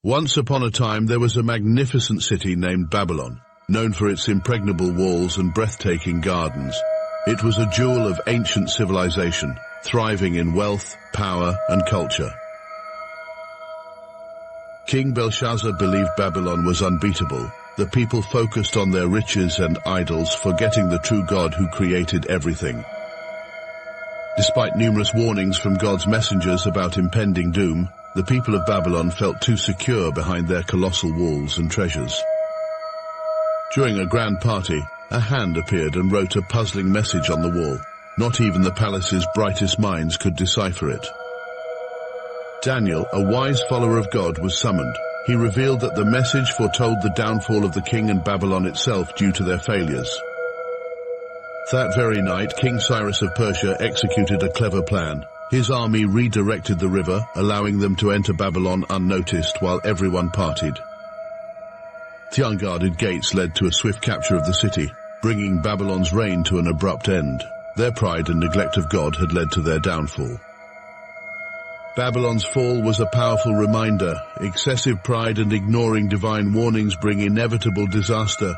Once upon a time, there was a magnificent city named Babylon, known for its impregnable walls and breathtaking gardens. It was a jewel of ancient civilization, thriving in wealth, power, and culture. King Belshazzar believed Babylon was unbeatable. The people focused on their riches and idols, forgetting the true God who created everything. Despite numerous warnings from God's messengers about impending doom, the people of Babylon felt too secure behind their colossal walls and treasures. During a grand party, a hand appeared and wrote a puzzling message on the wall. Not even the palace's brightest minds could decipher it. Daniel, a wise follower of God, was summoned. He revealed that the message foretold the downfall of the king and Babylon itself due to their failures. That very night, King Cyrus of Persia executed a clever plan. His army redirected the river, allowing them to enter Babylon unnoticed while everyone partied. The unguarded gates led to a swift capture of the city, bringing Babylon's reign to an abrupt end. Their pride and neglect of God had led to their downfall. Babylon's fall was a powerful reminder. Excessive pride and ignoring divine warnings bring inevitable disaster.